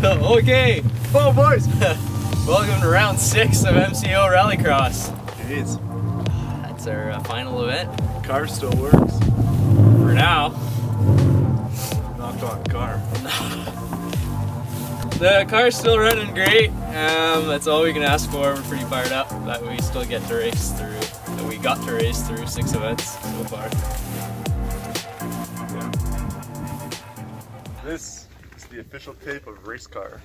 Okay. Oh, boys. Welcome to round 6 of MCO Rallycross. Jeez. That's our final event. Car still works. For now. Knocked on car. The car's still running great. That's all we can ask for. We're pretty fired up that we still get to race through. That we got to race through 6 events so far. Yeah. This is the official tape of race car.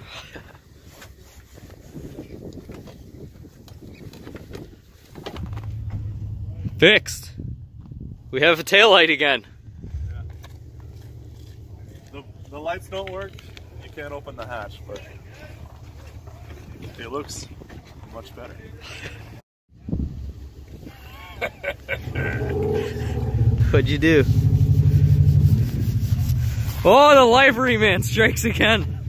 Fixed. We have a taillight again. Yeah. The lights don't work. You can't open the hatch, but it looks much better. What'd you do? Oh, the livery man strikes again.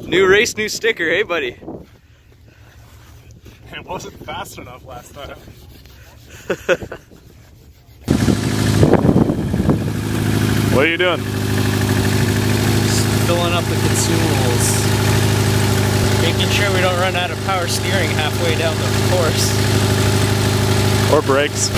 New race, new sticker, hey buddy? It wasn't fast enough last time. What are you doing? Just filling up the consumables. Making sure we don't run out of power steering halfway down the course. Or brakes.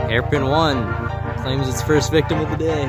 Hairpin 1 claims its first victim of the day.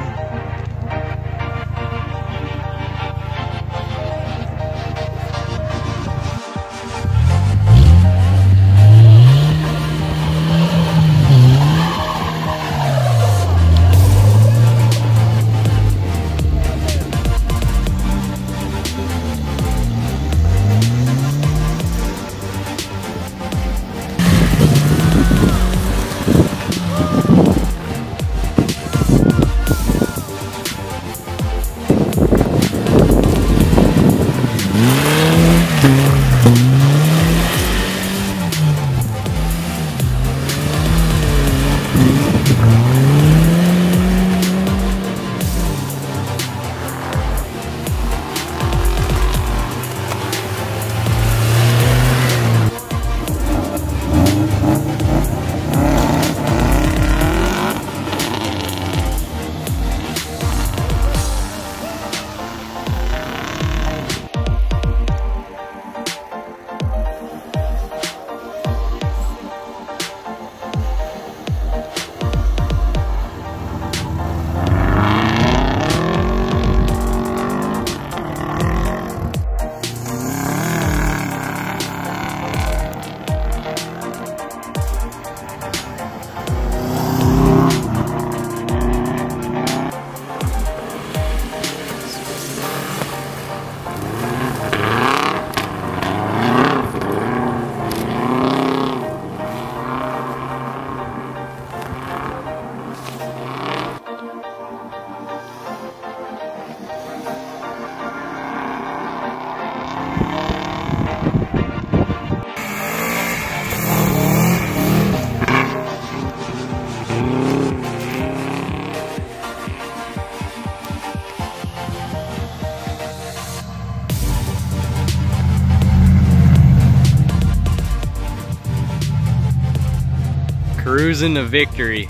Cruising to victory.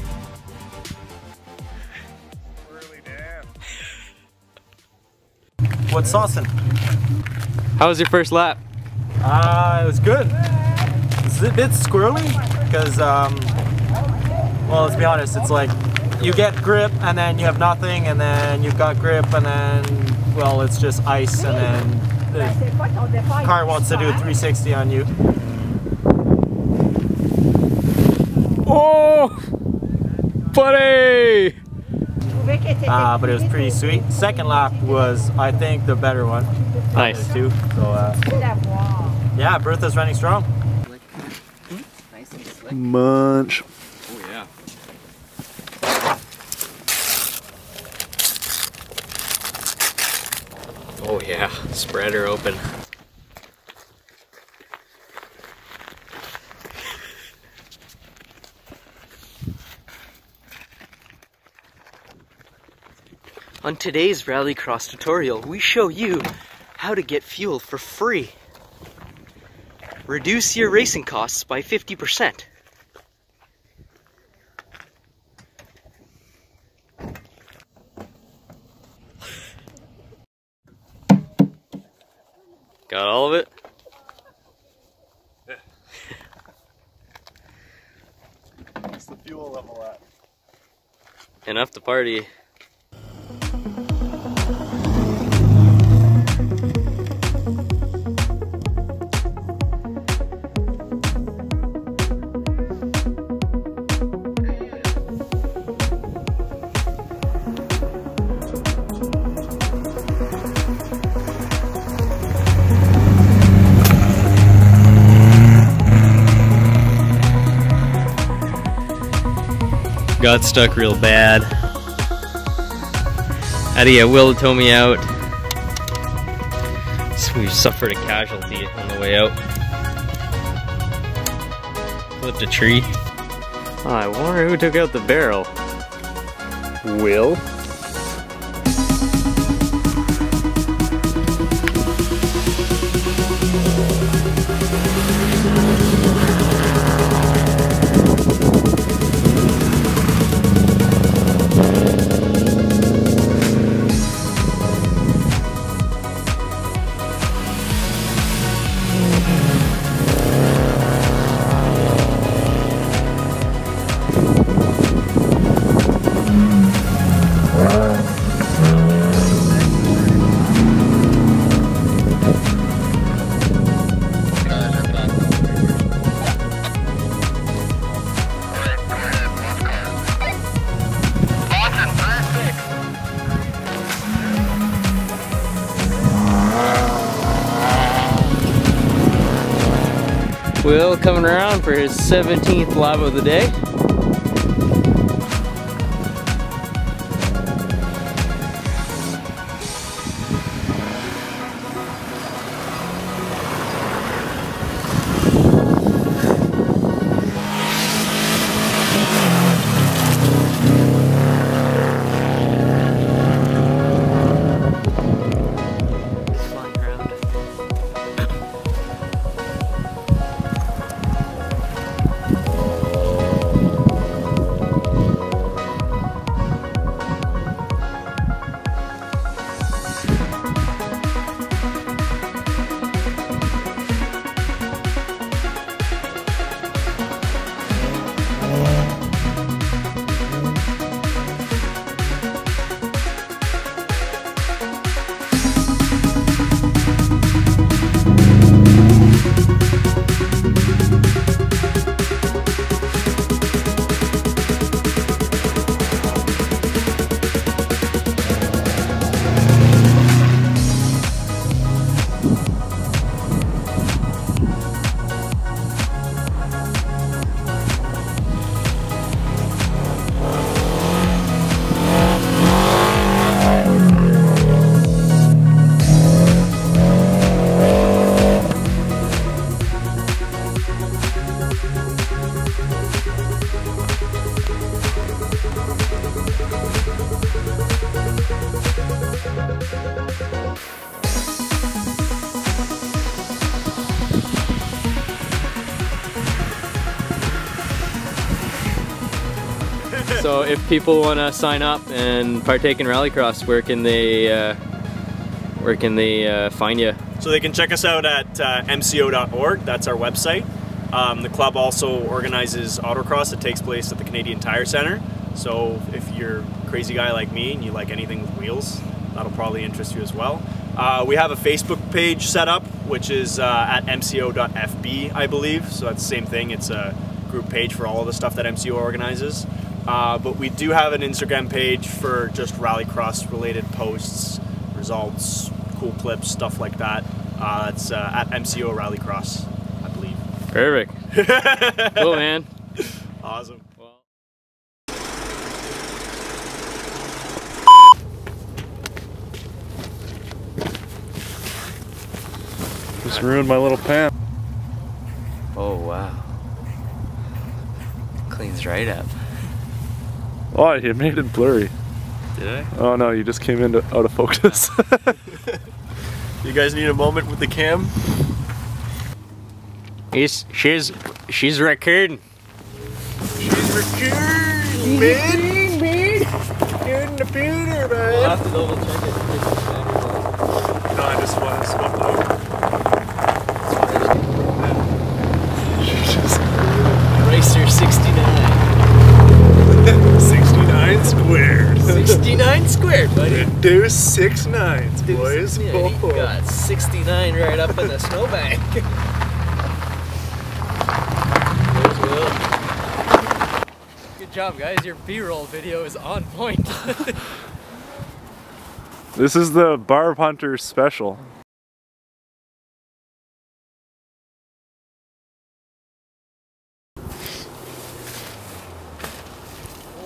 Early damn. What's saucing? How was your first lap? It was good. It's a bit squirrely because, well, let's be honest, it's like you get grip and then you have nothing, and then you've got grip and then, well, it's just ice, and then the car wants to do a 360 on you. Oh, buddy! But it was pretty sweet. Second lap was, I think, the better one. Nice. Too. So, Yeah, Bertha's running strong. Nice and slick. Munch. Oh yeah. Oh yeah, spread her open. On today's Rallycross tutorial, we show you how to get fuel for free. Reduce your racing costs by 50%. Got all of it? What's the fuel level at? Enough to party. Got stuck real bad. Had to get Will to tow me out. So we suffered a casualty on the way out. Flipped a tree. Oh, I wonder who took out the barrel. Will? Will coming around for his 17th lap of the day. So if people want to sign up and partake in Rallycross, where can they find you? So they can check us out at MCO.org, that's our website. The club also organizes autocross that takes place at the Canadian Tire Centre. So if you're a crazy guy like me and you like anything with wheels, that'll probably interest you as well. We have a Facebook page set up, which is at MCO.FB, I believe. So that's the same thing, it's a group page for all of the stuff that MCO organizes. But we do have an Instagram page for just Rallycross related posts, results, cool clips, stuff like that. It's at MCO Rallycross, I believe. Perfect. Cool, man. Awesome. Well. Just ruined my little pan. Oh wow. Cleans right up. Oh, you made it blurry. Did I? Oh no, you just came into out of focus. You guys need a moment with the cam? She's recording. She's recording, man! You're in the computer, man! We'll have to double check it. No, I just want to smoke out. Racer 69. 69 squares. 69 squared, buddy. Do 6 nines, boys. Yeah, he got 69 right up in the snowbank. There's Will. Good job, guys. Your B-roll video is on point. This is the Barb Hunter special.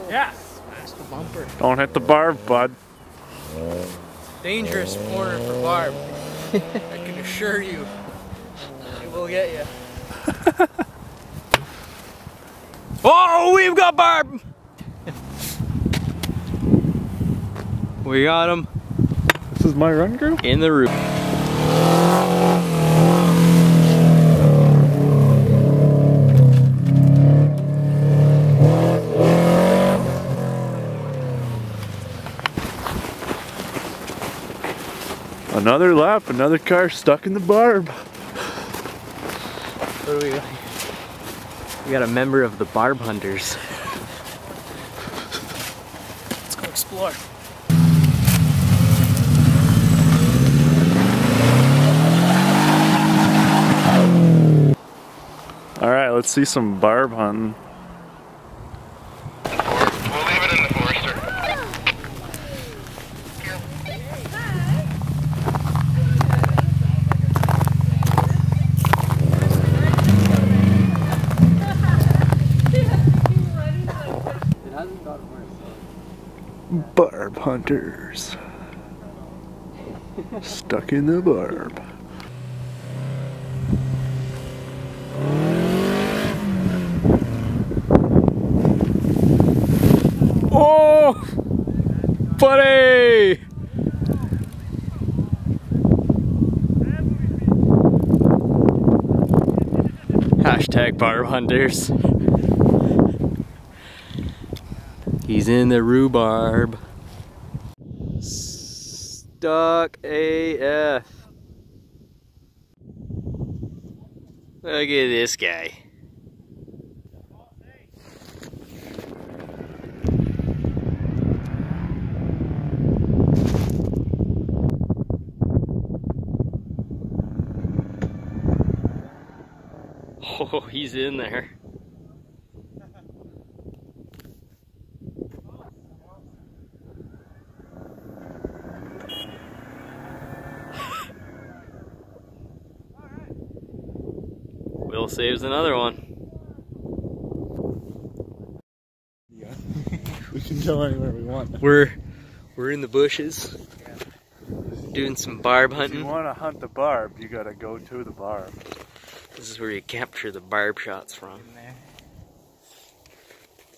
Yes! Smash the bumper. Don't hit the barb, bud. Dangerous corner for Barb. I can assure you. It will get you. Oh, we've got Barb! We got him This is my run crew? in the roof. Another lap, another car stuck in the barb. What do we got? We got a member of the Barb Hunters. Let's go explore. Alright, let's see some barb hunting. We'll leave it in the Forester. Barb hunters. Stuck in the barb. Oh! Buddy! Hashtag Barb Hunters. He's in the rhubarb. Stuck AF. Look at this guy. Oh, he's in there. Will saves another one. Yeah. We can go anywhere we want. We're in the bushes doing some barb If hunting. you want to hunt the barb, you gotta go to the barb. This is where you capture the barb shots from.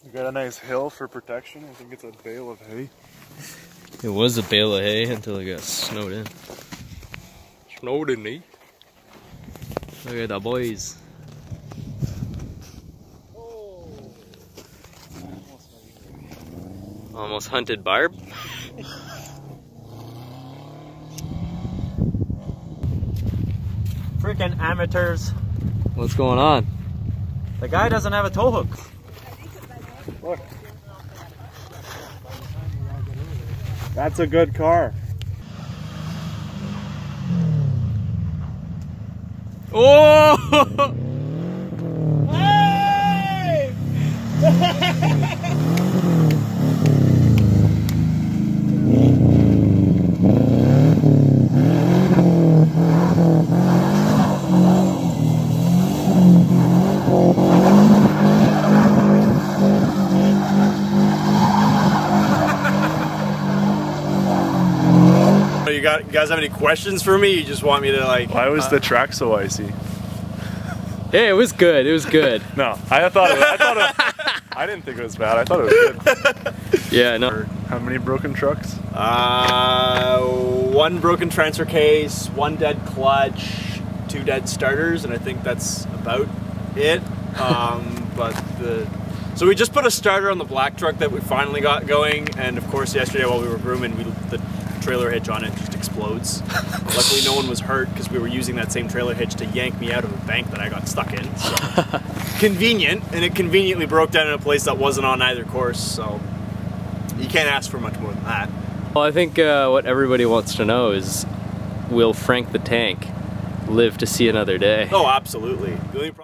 You got a nice hill for protection. I think it's a bale of hay. It was a bale of hay until it got snowed in. Snowed in, eh? Look at the boys. Almost hunted barb. Freaking amateurs. What's going on? The guy doesn't have a tow hook. Look. That's a good car. Oh! Hey! guys have any questions for me? You just want me to like... Why was the track so icy? Hey, it was good. It was good. No, I didn't think it was bad. I thought it was good. Yeah, no. How many broken trucks? One broken transfer case, one dead clutch, 2 dead starters, and I think that's about it. So we just put a starter on the black truck that we finally got going, and of course yesterday while we were grooming, the trailer hitch on it just explodes. Luckily no one was hurt because we were using that same trailer hitch to yank me out of a bank that I got stuck in. So convenient, and it conveniently broke down in a place that wasn't on either course, so you can't ask for much more than that. Well, I think what everybody wants to know is, will Frank the Tank live to see another day? Oh, absolutely. The only problem